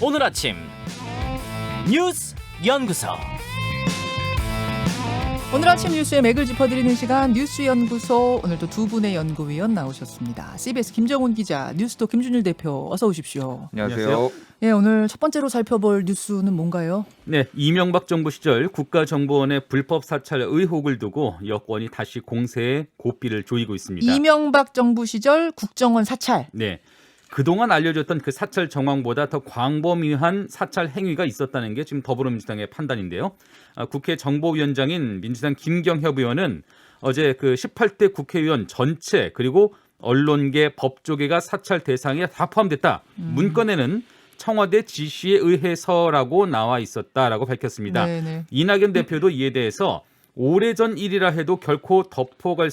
오늘 아침 뉴스 연구소. 오늘 아침 뉴스의 맥을 짚어드리는 시간 뉴스연구소. 오늘도 두 분의 연구위원 나오셨습니다. CBS 김정훈 기자, 뉴스톱 김준일 대표, 어서 오십시오. 안녕하세요. 예, 오늘 첫 번째로 살펴볼 뉴스는 뭔가요? 네, 이명박 정부 시절 국가정보원의 불법 사찰 의혹을 두고 여권이 다시 공세에 고삐를 조이고 있습니다. 이명박 정부 시절 국정원 사찰. 네, 그동안 알려졌던 그 사찰 정황보다 더 광범위한 사찰 행위가 있었다는 게 지금 더불어민주당의 판단인데요. 국회 정보위원장인 민주당 김경협 의원은 어제 그 18대 국회의원 전체 그리고 언론계, 법조계가 사찰 대상에 다 포함됐다. 문건에는 청와대 지시에 의해서라고 나와 있었다라고 밝혔습니다. 네네. 이낙연 대표도 이에 대해서 오래전 일이라 해도 결코 덮고 갈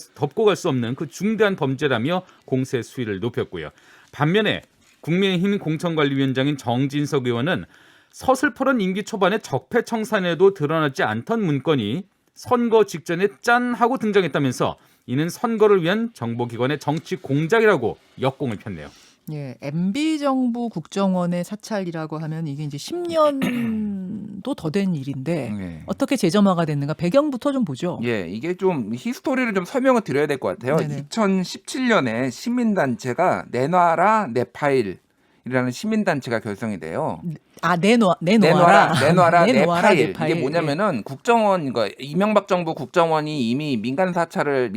수 없는 그 중대한 범죄라며 공세 수위를 높였고요. 반면에 국민의힘 공천관리위원장인 정진석 의원은 서슬퍼런 임기 초반에 적폐청산에도 드러나지 않던 문건이 선거 직전에 짠 하고 등장했다면서 이는 선거를 위한 정보기관의 정치 공작이라고 역공을 폈네요. 예, MB 정부 국정원의 사찰이라고 하면 이게 이제 10년도 더 된 일인데 네. 어떻게 재점화가 됐는가 배경부터 좀 보죠. 예, 이게 좀 히스토리를 좀 설명을 드려야 될 것 같아요. 네네. 2017년에 시민단체가 내놔라 내 파일이라는 시민단체가 결성이 돼요. 아, 내놓아라 내 파일. 내 파일. 이게 뭐냐면은 국정원, 그러니까 이명박 정부 국정원이 이미 민간인 사찰을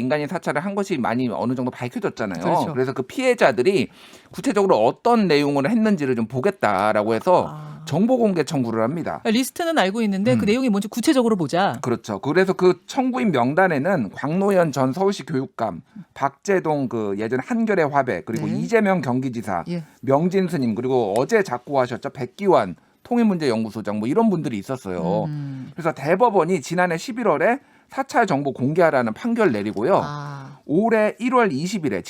한 것이 많이 어느 정도 밝혀졌잖아요. 그렇죠. 그래서 그 피해자들이 구체적으로 어떤 내용을 했는지를 좀 보겠다라고 해서 정보 공개 청구를 합니다. 리스트는 알고 있는데 그 내용이 뭔지 구체적으로 보자. 그렇죠. 그래서 그 청구인 명단에는 광노현 전 서울시 교육감, 박재동 그 예전 한겨레 화백, 그리고 네. 이재명 경기지사, 예. 명진 스님, 그리고 어제 작고하셨죠 백기환 통일문제연구소장 뭐 이런 분들이 있었어요. 그래서 대법원이 지난해 11월에 사찰 정보 공개하라는 판결 내리고요. 올해 1월 20일에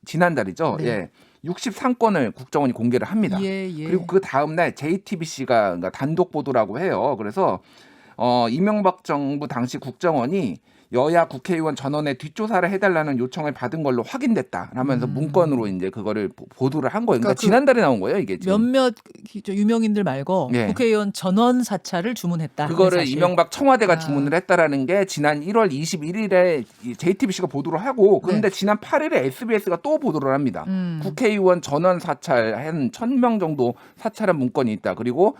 지난달이죠. 네. 예. 63건을 국정원이 공개를 합니다. 예. 그리고 그 다음 날 JTBC가 그러니까 단독 보도라고 해요. 그래서 이명박 정부 당시 국정원이 여야 국회의원 전원에 뒷조사를 해달라는 요청을 받은 걸로 확인됐다 하면서 문건으로 이제 그거를 보도를 한 거예요. 그러니까 지난달에 나온 거예요, 이게 지금. 몇몇 유명인들 말고 예. 국회의원 전원 사찰을 주문했다. 그거를 사실. 이명박 청와대가 주문을 했다라는 게 지난 1월 21일에 JTBC가 보도를 하고 그런데 지난 8일에 SBS가 또 보도를 합니다. 국회의원 전원 사찰 한 1,000명 정도 사찰한 문건이 있다. 그리고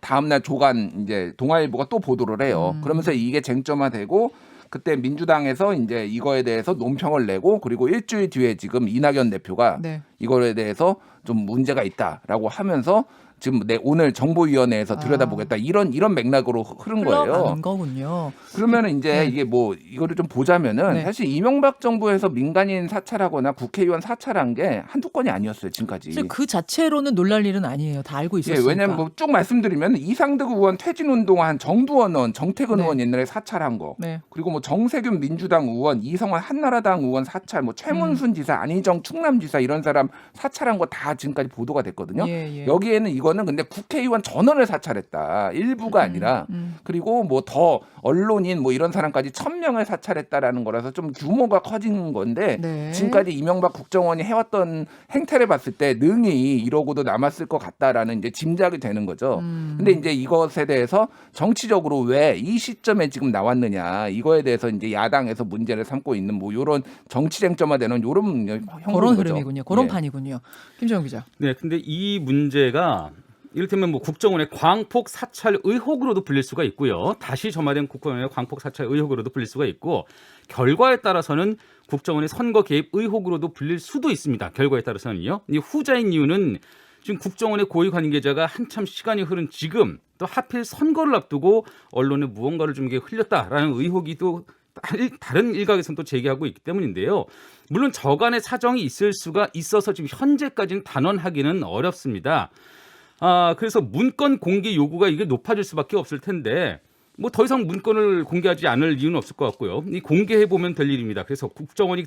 다음날 조간 이제 동아일보가 또 보도를 해요. 그러면서 이게 쟁점화되고 그때 민주당에서 이제 이거에 대해서 논평을 내고 그리고 일주일 뒤에 지금 이낙연 대표가 네. 이거에 대해서 좀 문제가 있다라고 하면서 지금 오늘 정보위원회에서 들여다보겠다 이런 맥락으로 흐른 거예요. 흘러가는 거군요. 그러면은 이제 네. 이게 뭐 이거를 좀 보자면은 네. 사실 이명박 정부에서 민간인 사찰하거나 국회의원 사찰한 게 한두 건이 아니었어요 지금까지. 사실 그 자체로는 놀랄 일은 아니에요. 다 알고 예, 있었으니까. 왜냐면 뭐 쭉 말씀드리면 이상득 의원 퇴진운동한 정두원 의원, 정태근 네. 의원 옛날에 사찰한 거, 네. 그리고 뭐 정세균 민주당 의원, 이성환 한나라당 의원 사찰, 뭐 최문순 지사, 안희정 충남지사 이런 사람 사찰한 거 다 지금까지 보도가 됐거든요. 예. 여기에는 이거는 근데 국회의원 전원을 사찰했다. 일부가 아니라 그리고 뭐 더 언론인 뭐 이런 사람까지 1,000명을 사찰했다라는 거라서 좀 규모가 커진 건데 네. 지금까지 이명박 국정원이 해왔던 행태를 봤을 때 능히 이러고도 남았을 것 같다라는 이제 짐작이 되는 거죠. 근데 이제 이것에 대해서 정치적으로 왜 이 시점에 지금 나왔느냐 이거에 대해서 이제 야당에서 문제를 삼고 있는 뭐 이런 정치 쟁점화되는 이런 그런 흐름이군요. 그런 예. 판이군요. 김정은 기자. 네, 근데 이 문제가 이를테면 뭐 국정원의 광폭 사찰 의혹으로도 불릴 수가 있고요. 다시 점화된 국정원의 광폭 사찰 의혹으로도 불릴 수가 있고 결과에 따라서는 국정원의 선거 개입 의혹으로도 불릴 수도 있습니다. 결과에 따라서는요. 이 후자인 이유는 지금 국정원의 고위 관계자가 한참 시간이 흐른 지금 또 하필 선거를 앞두고 언론에 무언가를 좀 흘렸다라는 의혹이 또 다른 일각에서는 또 제기하고 있기 때문인데요. 물론 저간의 사정이 있을 수가 있어서 지금 현재까지는 단언하기는 어렵습니다. 그래서 문건 공개 요구가 이게 높아질 수밖에 없을 텐데 뭐 더 이상 문건을 공개하지 않을 이유는 없을 것 같고요. 이 공개해 보면 될 일입니다. 그래서 국정원이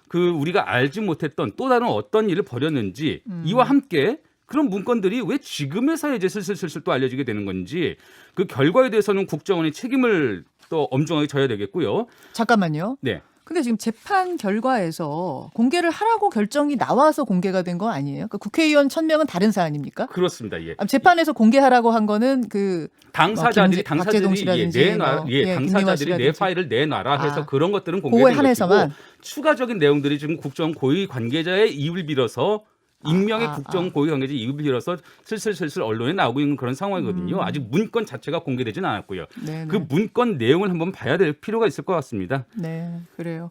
그 우리가 알지 못했던 또 다른 어떤 일을 벌였는지 이와 함께 그런 문건들이 왜 지금에서야 이제 슬슬 또 알려지게 되는 건지 그 결과에 대해서는 국정원이 책임을 또 엄중하게 져야 되겠고요. 잠깐만요. 네. 근데 지금 재판 결과에서 공개를 하라고 결정이 나와서 공개가 된 거 아니에요? 그러니까 국회의원 1000명은 다른 사안입니까? 그렇습니다. 예. 재판에서 공개하라고 한 거는 그 당사자들이 박재동 씨라든지 당사자들이 내 씨라든지. 파일을 내놔라 해서 그런 것들은 공개된 그거에 것이고 한해서만. 추가적인 내용들이 지금 국정 고위 관계자의 입을 빌어서 익명의 국정 고위 관계자 입을 빌어서 슬슬 언론에 나오고 있는 그런 상황이거든요. 아직 문건 자체가 공개되지는 않았고요. 네네. 그 문건 내용을 한번 봐야 될 필요가 있을 것 같습니다. 네, 그래요.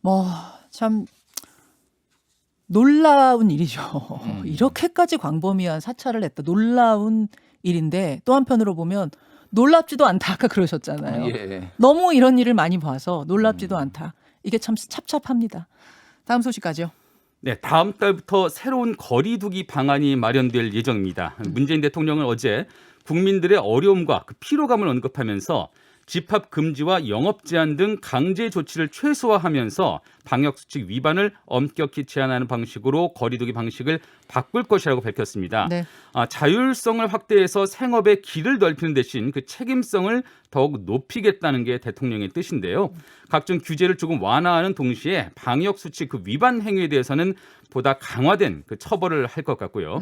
뭐 참 놀라운 일이죠. 이렇게까지 광범위한 사찰을 했다. 놀라운 일인데 또 한편으로 보면 놀랍지도 않다. 아까 그러셨잖아요. 예. 너무 이런 일을 많이 봐서 놀랍지도 않다. 이게 참 찹찹합니다. 다음 소식 가죠. 네, 다음 달부터 새로운 거리두기 방안이 마련될 예정입니다. 문재인 대통령은 어제 국민들의 어려움과 그 피로감을 언급하면서 집합 금지와 영업 제한 등 강제 조치를 최소화하면서 방역 수칙 위반을 엄격히 제한하는 방식으로 거리두기 방식을 바꿀 것이라고 밝혔습니다. 네. 자율성을 확대해서 생업의 길을 넓히는 대신 그 책임성을 더욱 높이겠다는 게 대통령의 뜻인데요. 각종 규제를 조금 완화하는 동시에 방역 수칙 그 위반 행위에 대해서는 보다 강화된 그 처벌을 할 것 같고요.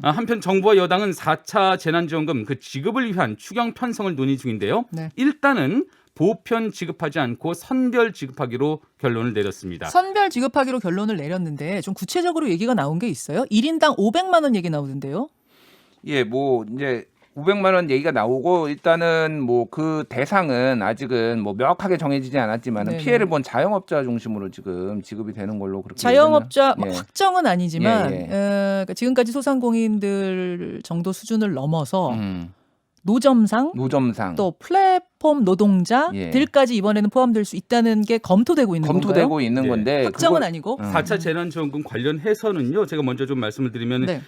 한편 정부와 여당은 4차 재난지원금 그 지급을 위한 추경 편성을 논의 중인데요. 네. 일단은 보편 지급하지 않고 선별 지급하기로 결론을 내렸습니다. 선별 지급하기로 결론을 내렸는데 좀 구체적으로 얘기가 나온 게 있어요? 1인당 500만 원 얘기 나오던데요. 예, 뭐 이제 500만 원 얘기가 나오고 일단은 뭐 그 대상은 아직은 뭐 명확하게 정해지지 않았지만 네네. 피해를 본 자영업자 중심으로 지금 지급이 되는 걸로 그렇게 자영업자 얘기는, 예. 확정은 아니지만 예, 예. 그러니까 지금까지 소상공인들 정도 수준을 넘어서 음, 노점상 노점상 또 플랫폼 노동자들까지 이번에는 포함될 수 있다는 게 검토되고 있는 검토되고 건가요? 있는 네. 건데 확정은 그거- 아니고. 4차 재난지원금 관련해서는요. 제가 먼저 좀 말씀을 드리면 네.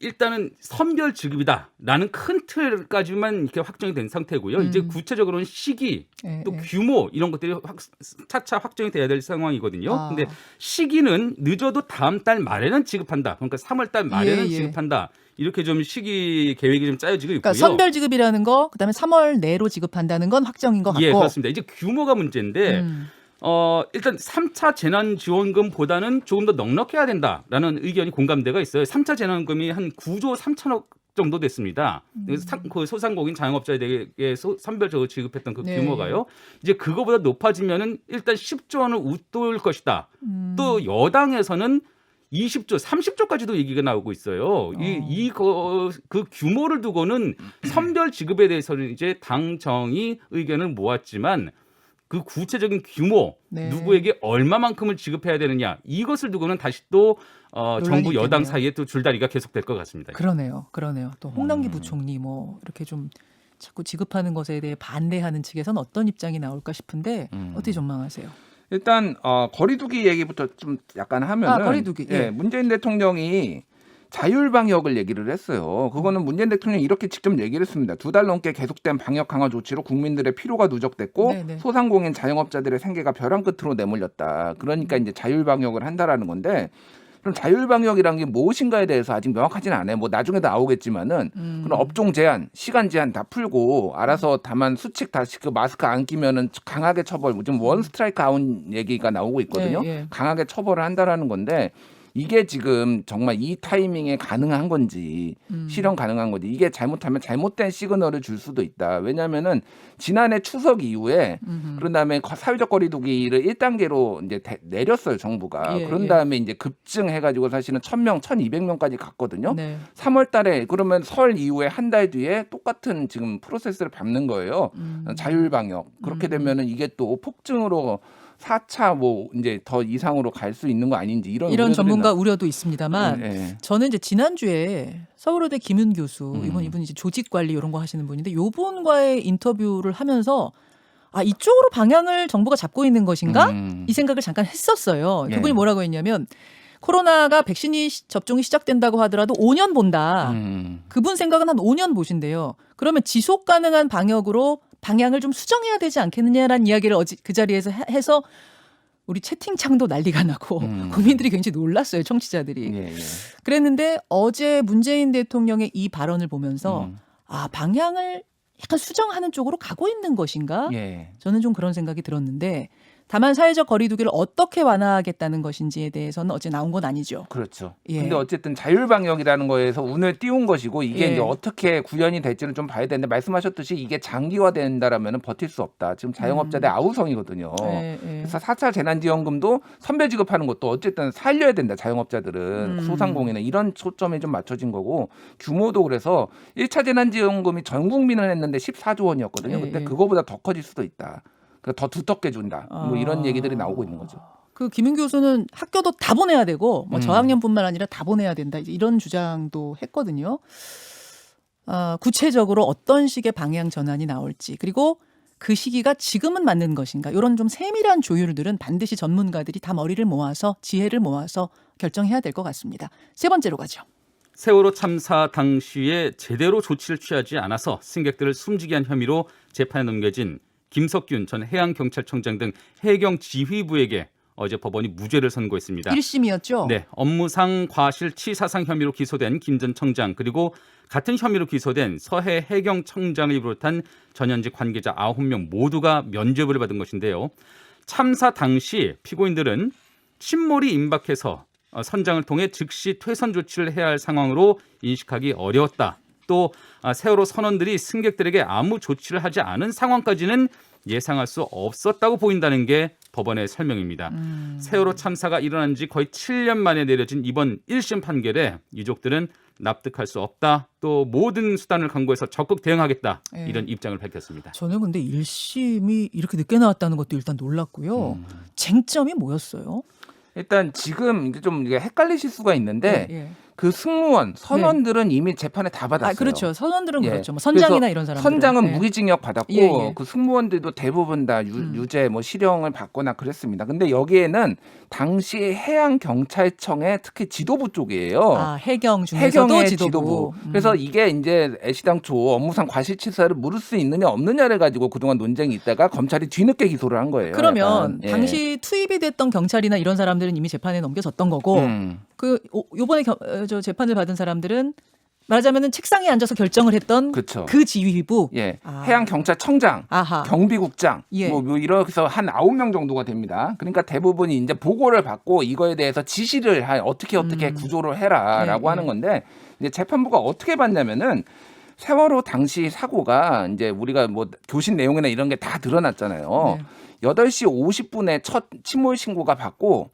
일단은 선별 지급이다라는 큰 틀까지만 이렇게 확정이 된 상태고요. 이제 구체적으로는 시기 예, 또 예. 규모 이런 것들이 차차 확정이 돼야 될 상황이거든요. 아. 근데 시기는 늦어도 다음 달 말에는 지급한다. 그러니까 3월 달 말에는 예, 예. 지급한다. 이렇게 좀 시기 계획이 좀 짜여지고 있고요. 그러니까 선별 지급이라는 거, 그다음에 3월 내로 지급한다는 건 확정인 것 같고. 예, 그렇습니다. 이제 규모가 문제인데 일단 3차 재난지원금보다는 조금 더 넉넉해야 된다라는 의견이 공감대가 있어요. 3차 재난지원금이 한 9조 3천억 정도 됐습니다. 그래서 그 소상공인 자영업자들에게 선별적으로 지급했던 그 네. 규모가요. 이제 그거보다 높아지면은 일단 10조 원을 웃돌 것이다. 또 여당에서는 20조, 30조까지도 얘기가 나오고 있어요. 그 규모를 두고는 선별 지급에 대해서는 이제 당정이 의견을 모았지만 그 구체적인 규모, 네. 누구에게 얼마만큼을 지급해야 되느냐 이것을 두고는 다시 또 정부 논란이 여당 있겠네요. 사이에 또 줄다리가 계속될 것 같습니다. 그러네요. 또 홍남기 부총리 뭐 이렇게 좀 자꾸 지급하는 것에 대해 반대하는 측에서는 어떤 입장이 나올까 싶은데 어떻게 전망하세요? 일단 거리두기 얘기부터 좀 약간 하면은 거리두기. 예. 문재인 대통령이 자율방역을 얘기를 했어요. 그거는 문재인 대통령이 이렇게 직접 얘기를 했습니다. 2달 넘게 계속된 방역 강화 조치로 국민들의 피로가 누적됐고 네네. 소상공인 자영업자들의 생계가 벼랑 끝으로 내몰렸다. 그러니까 이제 자율방역을 한다라는 건데 그럼 자율방역이라는 게 무엇인가에 대해서 아직 명확하지는 않아요. 뭐 나중에 나오겠지만은 그런 업종 제한, 시간 제한 다 풀고 알아서 다만 수칙 다시 그 마스크 안 끼면은 강하게 처벌. 지금 원 스트라이크 아웃 얘기가 나오고 있거든요. 예. 강하게 처벌을 한다라는 건데 이게 지금 정말 이 타이밍에 가능한 건지 실현 가능한 건지 이게 잘못하면 잘못된 시그널을 줄 수도 있다. 왜냐하면은 지난해 추석 이후에 그런 다음에 사회적 거리두기를 1단계로 이제 내렸어요 정부가. 예, 그런 예. 다음에 이제 급증해가지고 사실은 1,000명, 1,200명까지 갔거든요. 네. 3월달에 그러면 설 이후에 한 달 뒤에 똑같은 지금 프로세스를 밟는 거예요. 자율방역 그렇게 되면은 이게 또 폭증으로 4차 뭐 이제 더 이상으로 갈 수 있는 거 아닌지 이런 우려들이 전문가 우려도 있습니다만 예. 저는 이제 지난주에 서울의대 김은 교수 이분 이제 조직관리 이런 거 하시는 분인데 요분과의 인터뷰를 하면서 이쪽으로 방향을 정부가 잡고 있는 것인가? 이 생각을 잠깐 했었어요. 예. 그분이 뭐라고 했냐면 코로나가 백신이 접종이 시작된다고 하더라도 5년 본다. 그분 생각은 한 5년 보신대요. 그러면 지속 가능한 방역으로 방향을 좀 수정해야 되지 않겠느냐라는 이야기를 그 자리에서 해서 우리 채팅창도 난리가 나고 국민들이 굉장히 놀랐어요. 청취자들이. 예. 그랬는데 어제 문재인 대통령의 이 발언을 보면서 방향을 약간 수정하는 쪽으로 가고 있는 것인가? 예. 저는 좀 그런 생각이 들었는데 다만 사회적 거리두기를 어떻게 완화하겠다는 것인지에 대해서는 어제 나온 건 아니죠. 그렇죠. 예. 근데 어쨌든 자율방역이라는 거에서 운을 띄운 것이고 이게 예. 이제 어떻게 구현이 될지는 좀 봐야 되는데 말씀하셨듯이 이게 장기화된다라면 버틸 수 없다. 지금 자영업자들 아우성이거든요. 예, 예. 그래서 4차 재난지원금도 선별 지급하는 것도 어쨌든 살려야 된다. 자영업자들은 소상공인은 이런 초점이 좀 맞춰진 거고 규모도 그래서 1차 재난지원금이 전 국민을 했는데 14조 원이었거든요. 예, 근데 예. 그거보다 더 커질 수도 있다. 그러니까 더 두텁게 준다. 뭐 이런 아. 얘기들이 나오고 있는 거죠. 그 김윤 교수는 학교도 다 보내야 되고 뭐 저학년뿐만 아니라 다 보내야 된다. 이제 이런 주장도 했거든요. 구체적으로 어떤 식의 방향 전환이 나올지 그리고 그 시기가 지금은 맞는 것인가 이런 좀 세밀한 조율들은 반드시 전문가들이 다 머리를 모아서 지혜를 모아서 결정해야 될 것 같습니다. 세 번째로 가죠. 세월호 참사 당시에 제대로 조치를 취하지 않아서 승객들을 숨지게 한 혐의로 재판에 넘겨진 김석균 전 해양경찰청장 등 해경지휘부에게 어제 법원이 무죄를 선고했습니다. 1심이었죠? 네, 업무상 과실치사상 혐의로 기소된 김 전 청장 그리고 같은 혐의로 기소된 서해 해경청장을 비롯한 전현직 관계자 9명 모두가 면죄부를 받은 것인데요. 참사 당시 피고인들은 침몰이 임박해서 선장을 통해 즉시 퇴선 조치를 해야 할 상황으로 인식하기 어려웠다. 또 세월호 선원들이 승객들에게 아무 조치를 하지 않은 상황까지는 예상할 수 없었다고 보인다는 게 법원의 설명입니다. 세월호 참사가 일어난 지 거의 7년 만에 내려진 이번 1심 판결에 유족들은 납득할 수 없다. 또 모든 수단을 강구해서 적극 대응하겠다. 예. 이런 입장을 밝혔습니다. 저는 근데 1심이 이렇게 늦게 나왔다는 것도 일단 놀랐고요. 쟁점이 뭐였어요? 일단 지금 이제 좀 이게 헷갈리실 수가 있는데 예, 예. 그 승무원 선원들은 이미 재판에 다 받았어요. 그렇죠. 선원들은 예. 그렇죠. 뭐 선장이나 그래서 이런 사람들. 선장은 무기징역 받았고 예, 예. 그 승무원들도 대부분 다 유죄 뭐 실형을 받거나 그랬습니다. 근데 여기에는 당시 해양 경찰청의 특히 지도부 쪽이에요. 해경 중에서도 해경의 지도부. 그래서 이게 이제 애시당초 업무상 과실치사를 물을 수 있느냐 없느냐를 가지고 그동안 논쟁이 있다가 검찰이 뒤늦게 기소를 한 거예요. 그러면 약간. 예. 당시 투입이 됐던 경찰이나 이런 사람들은 이미 재판에 넘겨졌던 거고 그 요번에 저 재판을 받은 사람들은 말하자면은 책상에 앉아서 결정을 했던 그쵸. 그 지휘부. 예. 해양 경찰청장, 아하. 경비국장 예. 뭐 이렇게 해서 한 9명 정도가 됩니다. 그러니까 대부분이 이제 보고를 받고 이거에 대해서 지시를 어떻게 구조를 해라라고 예, 하는 예. 건데 이제 재판부가 어떻게 봤냐면은 세월호 당시 사고가 이제 우리가 뭐 교신 내용이나 이런 게 다 드러났잖아요. 네. 8시 50분에 첫 침몰 신고가 받고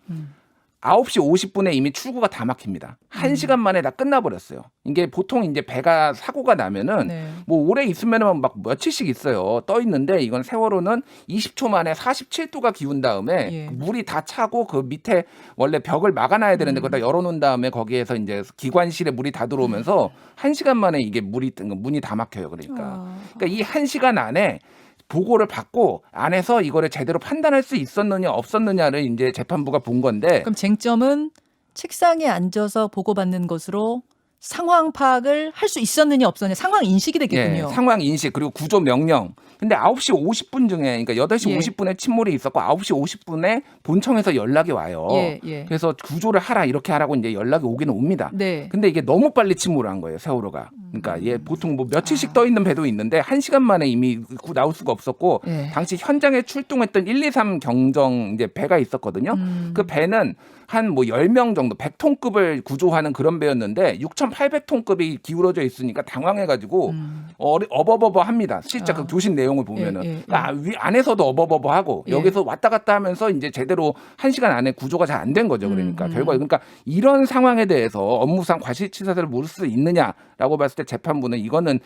9시 50분에 이미 출구가 다 막힙니다. 1시간 만에 다 끝나버렸어요. 이게 보통 이제 배가 사고가 나면은 네. 뭐 오래 있으면은 막 며칠씩 있어요. 떠 있는데 이건 세월호는 20초 만에 47도가 기운 다음에 예. 물이 다 차고 그 밑에 원래 벽을 막아놔야 되는데 그걸 다 열어놓은 다음에 거기에서 이제 기관실에 물이 다 들어오면서 1시간 만에 이게 문이 다 막혀요. 그러니까 이 1시간 안에 보고를 받고 안에서 이거를 제대로 판단할 수 있었느냐 없었느냐를 이제 재판부가 본 건데 그럼 쟁점은 책상에 앉아서 보고받는 것으로 상황 파악을 할 수 있었느냐 없었느냐 상황 인식이 되겠군요. 예, 상황 인식 그리고 구조 명령. 근데 9시 50분 중에 그러니까 8시 예. 50분에 침몰이 있었고 9시 50분에 본청에서 연락이 와요. 예. 그래서 구조를 하라 이렇게 하라고 이제 연락이 오기는 옵니다. 네. 근데 이게 너무 빨리 침몰을 한 거예요, 세월호가. 그러니까 얘 보통 뭐 며칠씩 떠 있는 배도 있는데 1시간 만에 이미 나올 수가 없었고 예. 당시 현장에 출동했던 123 경정 이제 배가 있었거든요. 그 배는 한 뭐 10명 정도 100톤급을 구조하는 그런 배였는데 6,800톤급이 기울어져 있으니까 당황해가지고 어버버버합니다. 실제 그 교신 내용을 보면은 예. 위 안에서도 어버버버하고 예. 여기서 왔다 갔다 하면서 이제 제대로 1시간 안에 구조가 잘 안 된 거죠. 그러니까 결과에 그러니까 이런 상황에 대해서 업무상 과실치사를 물을 수 있느냐라고 봤을 때 재판부는 이거는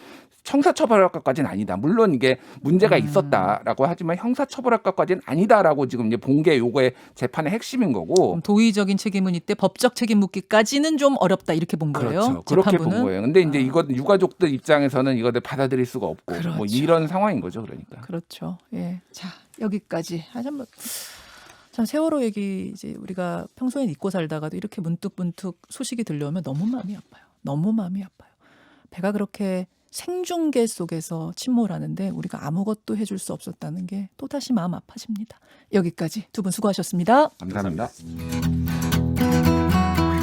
형사처벌할 것까지는 아니다. 물론 이게 문제가 있었다라고 하지만 형사처벌할 것까지는 아니다라고 지금 이제 본 게 요거의 재판의 핵심인 거고. 그럼 도의적인 책임은 이때 법적 책임 묻기까지는 좀 어렵다 이렇게 본 거예요. 그렇죠. 그렇게 재판부는? 본 거예요. 근데 이제 이거 유가족들 입장에서는 이거를 받아들일 수가 없고 그렇죠. 뭐 이런 상황인 거죠. 그러니까. 그렇죠. 예. 자, 여기까지. 참 세월호 얘기 이제 우리가 평소엔 잊고 살다가도 이렇게 문득문득 소식이 들려오면 너무 마음이 아파요. 너무 마음이 아파요. 배가 그렇게 생중계 속에서 침몰하는데 우리가 아무것도 해줄 수 없었다는 게 또다시 마음 아파집니다. 여기까지 두 분 수고하셨습니다. 감사합니다.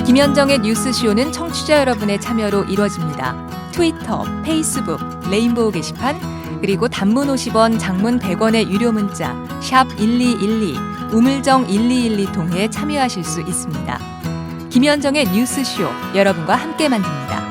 김현정의 뉴스쇼는 청취자 여러분의 참여로 이루어집니다. 트위터, 페이스북, 레인보우 게시판, 그리고 단문 50원, 장문 100원의 유료 문자 샵 1212, 우물정 1212 통해 참여하실 수 있습니다. 김현정의 뉴스쇼 여러분과 함께 만듭니다.